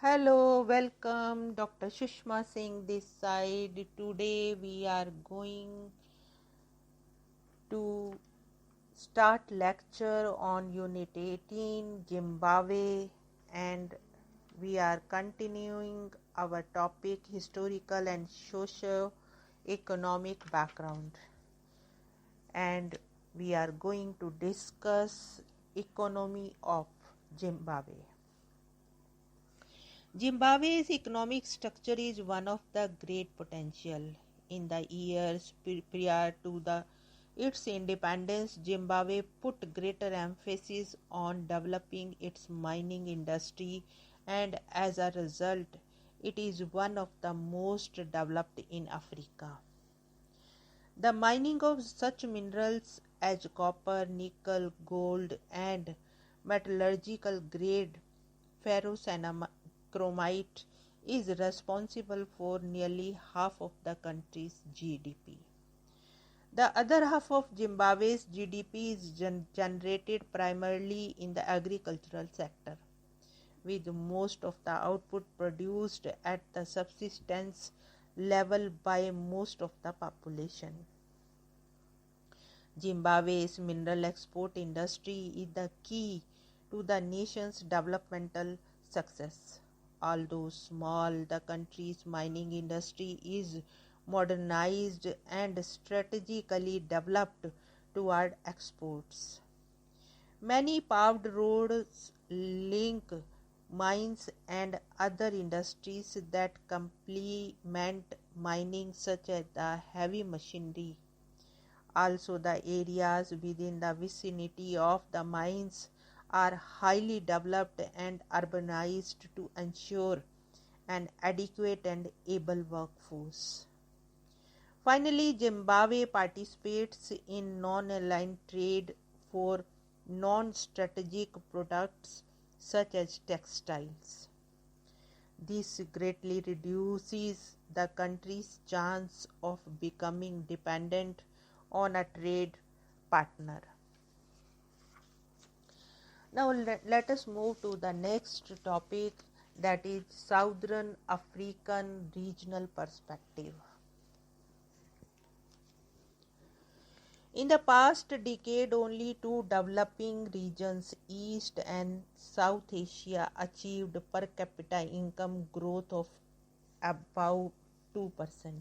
Hello, welcome. Dr. Sushma Singh this side. Today we are going to start lecture on Unit 18 Zimbabwe, and we are continuing our topic historical and socio-economic background, and we are going to discuss economy of Zimbabwe. Zimbabwe's economic structure is one of the great potential. In the years prior to its independence, Zimbabwe put greater emphasis on developing its mining industry, and as a result, it is one of the most developed in Africa. The mining of such minerals as copper, nickel, gold, and metallurgical grade ferrochromite is responsible for nearly half of the country's GDP. The other half of Zimbabwe's GDP is generated primarily in the agricultural sector, with most of the output produced at the subsistence level by most of the population. Zimbabwe's mineral export industry is the key to the nation's developmental success. Although small, the country's mining industry is modernized and strategically developed toward exports. Many paved roads link mines and other industries that complement mining, such as the heavy machinery. Also, the areas within the vicinity of the mines are highly developed and urbanized to ensure an adequate and able workforce. Finally, Zimbabwe participates in non-aligned trade for non-strategic products such as textiles. This greatly reduces the country's chance of becoming dependent on a trade partner. Now let us move to the next topic, that is Southern African regional perspective. In the past decade, only two developing regions, East and South Asia, achieved per capita income growth of about 2%.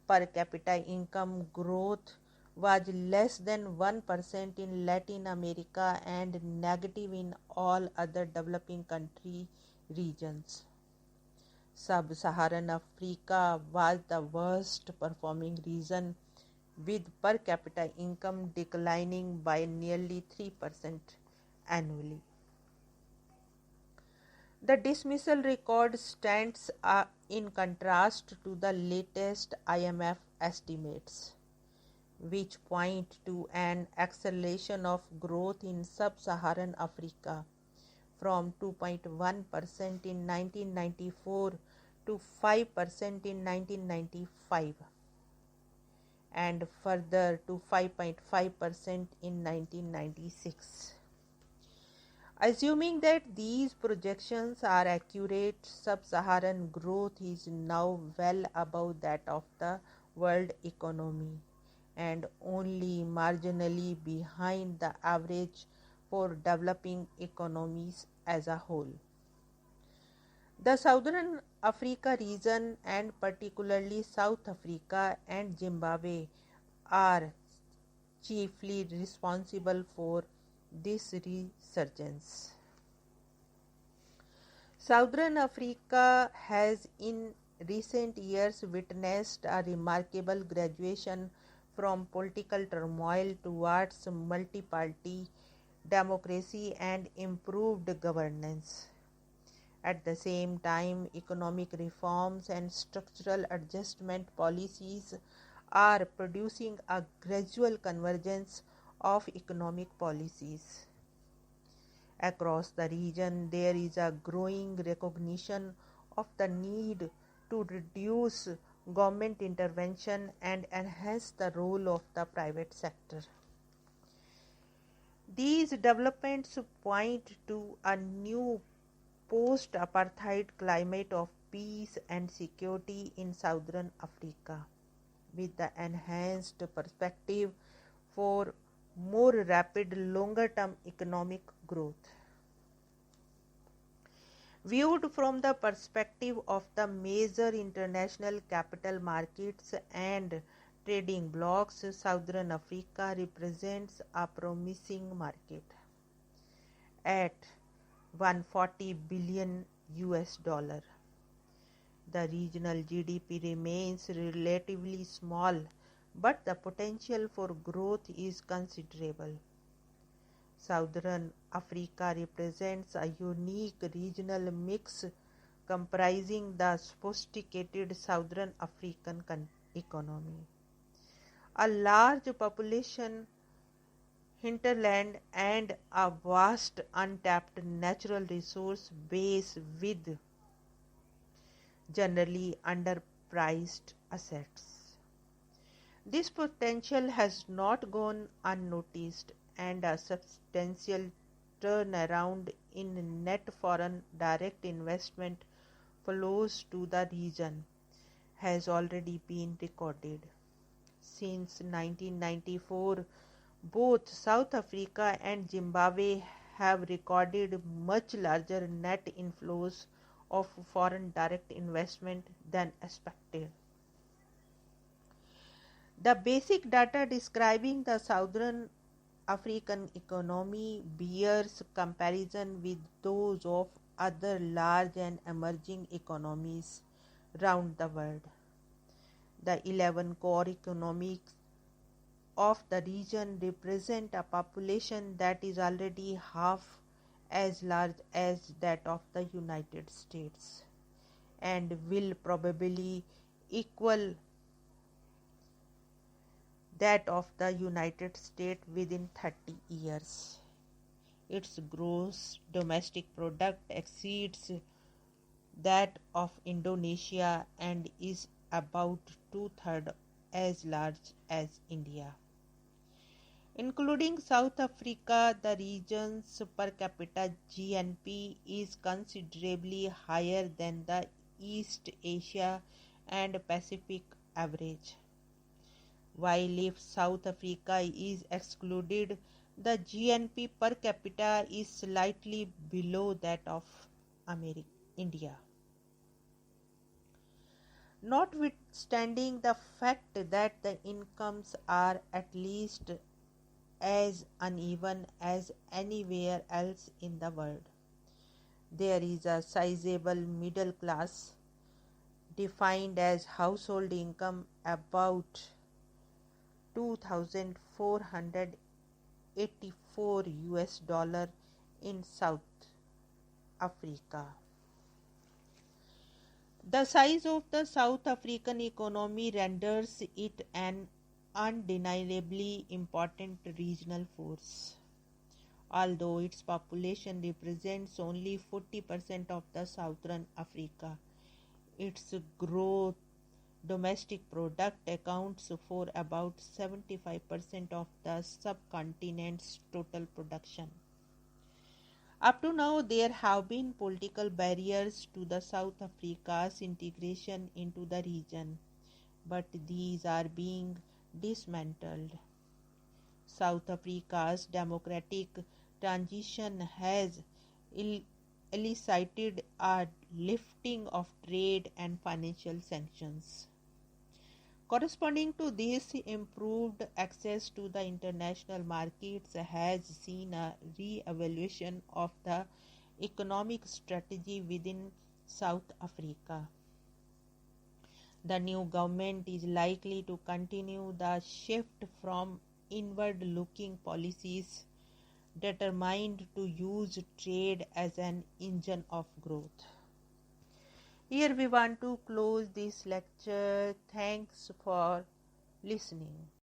Per capita income growth was less than 1% in Latin America and negative in all other developing country regions. Sub-Saharan Africa was the worst performing region, with per capita income declining by nearly 3% annually. The dismissal record stands in contrast to the latest IMF estimates, which point to an acceleration of growth in sub-Saharan Africa from 2.1% in 1994 to 5% in 1995 and further to 5.5% in 1996. Assuming that these projections are accurate, sub-Saharan growth is now well above that of the world economy and only marginally behind the average for developing economies as a whole. The Southern Africa region, and particularly South Africa and Zimbabwe, are chiefly responsible for this resurgence. Southern Africa has in recent years witnessed a remarkable graduation from political turmoil towards multi-party democracy and improved governance. At the same time, economic reforms and structural adjustment policies are producing a gradual convergence of economic policies. Across the region, there is a growing recognition of the need to reduce government intervention and enhance the role of the private sector. These developments point to a new post-apartheid climate of peace and security in Southern Africa, with the enhanced perspective for more rapid longer-term economic growth. Viewed from the perspective of the major international capital markets and trading blocs, Southern Africa represents a promising market. At 140 billion US dollar, the regional GDP remains relatively small, but the potential for growth is considerable. Southern Africa represents a unique regional mix comprising the sophisticated Southern African economy, a large population, hinterland, and a vast untapped natural resource base with generally underpriced assets. This potential has not gone unnoticed, and a substantial turnaround in net foreign direct investment flows to the region has already been recorded. Since 1994, both South Africa and Zimbabwe have recorded much larger net inflows of foreign direct investment than expected. The basic data describing the Southern African economy bears comparison with those of other large and emerging economies around the world. The 11 core economies of the region represent a population that is already half as large as that of the United States and will probably equal that of the United States within 30 years. Its gross domestic product exceeds that of Indonesia and is about two-thirds as large as India. Including South Africa, the region's per capita GNP is considerably higher than the East Asia and Pacific average. While if South Africa is excluded, the GNP per capita is slightly below that of India. Notwithstanding the fact that the incomes are at least as uneven as anywhere else in the world, there is a sizable middle class defined as household income about $2,484 US in South Africa. The size of the South African economy renders it an undeniably important regional force. Although its population represents only 40% of the Southern Africa, its gross domestic product accounts for about 75% of the subcontinent's total production. Up to now, there have been political barriers to the South Africa's integration into the region, but these are being dismantled. South Africa's democratic transition has elicited a lifting of trade and financial sanctions. Corresponding to this, improved access to the international markets has seen a re-evaluation of the economic strategy within South Africa. The new government is likely to continue the shift from inward-looking policies determined to use trade as an engine of growth. Here we want to close this lecture. Thanks for listening.